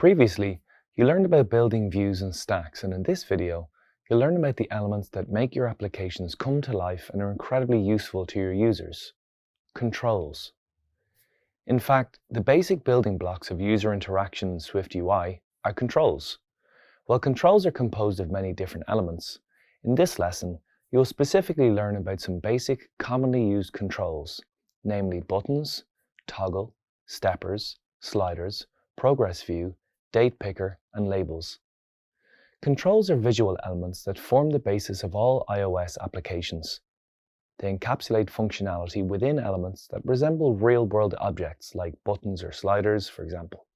Previously, you learned about building views and stacks, and in this video, you'll learn about the elements that make your applications come to life and are incredibly useful to your users. Controls. In fact, the basic building blocks of user interaction in SwiftUI are controls. While controls are composed of many different elements, in this lesson, you'll specifically learn about some basic, commonly used controls, namely buttons, toggle, steppers, sliders, progress view, date picker, and labels. Controls are visual elements that form the basis of all iOS applications. They encapsulate functionality within elements that resemble real-world objects like buttons or sliders, for example.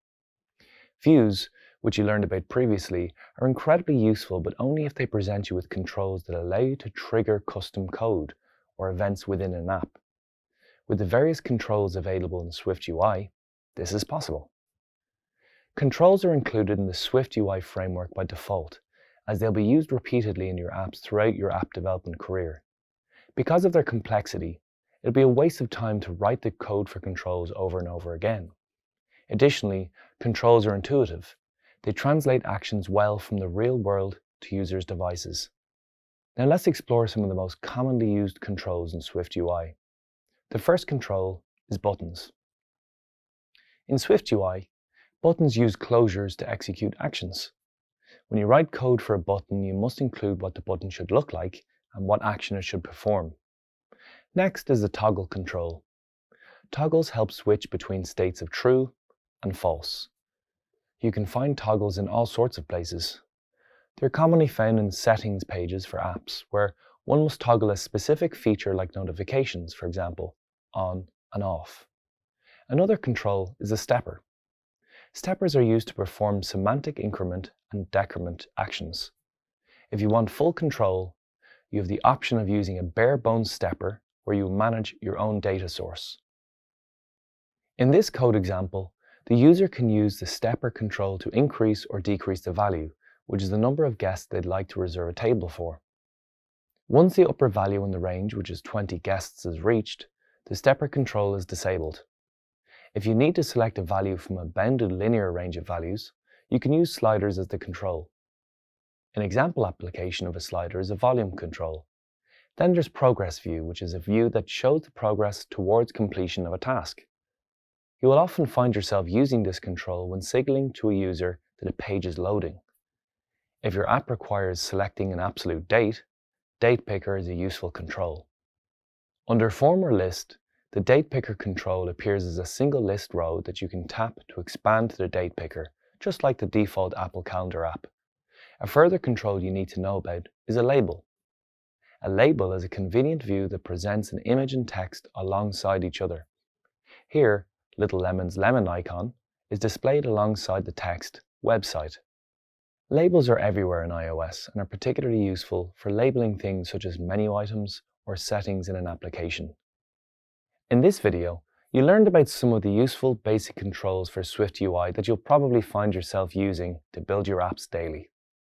Views, which you learned about previously, are incredibly useful, but only if they present you with controls that allow you to trigger custom code or events within an app. With the various controls available in SwiftUI, this is possible. Controls are included in the SwiftUI framework by default, as they'll be used repeatedly in your apps throughout your app development career. Because of their complexity, it'll be a waste of time to write the code for controls over and over again. Additionally, controls are intuitive. They translate actions well from the real world to users' devices. Now let's explore some of the most commonly used controls in SwiftUI. The first control is buttons. In SwiftUI, buttons use closures to execute actions. When you write code for a button, you must include what the button should look like and what action it should perform. Next is the toggle control. Toggles help switch between states of true and false. You can find toggles in all sorts of places. They're commonly found in settings pages for apps, where one must toggle a specific feature like notifications, for example, on and off. Another control is a stepper. Steppers are used to perform semantic increment and decrement actions. If you want full control, you have the option of using a bare-bones stepper where you manage your own data source. In this code example, the user can use the stepper control to increase or decrease the value, which is the number of guests they'd like to reserve a table for. Once the upper value in the range, which is 20 guests, is reached, the stepper control is disabled. If you need to select a value from a bounded linear range of values, you can use sliders as the control. An example application of a slider is a volume control. Then there's progress view, which is a view that shows the progress towards completion of a task. You will often find yourself using this control when signaling to a user that a page is loading. If your app requires selecting an absolute date, date picker is a useful control. Under form or list, the date picker control appears as a single list row that you can tap to expand to the date picker, just like the default Apple Calendar app. A further control you need to know about is a label. A label is a convenient view that presents an image and text alongside each other. Here, Little Lemon's lemon icon is displayed alongside the text website. Labels are everywhere in iOS and are particularly useful for labeling things such as menu items or settings in an application. In this video, you learned about some of the useful basic controls for SwiftUI that you'll probably find yourself using to build your apps daily.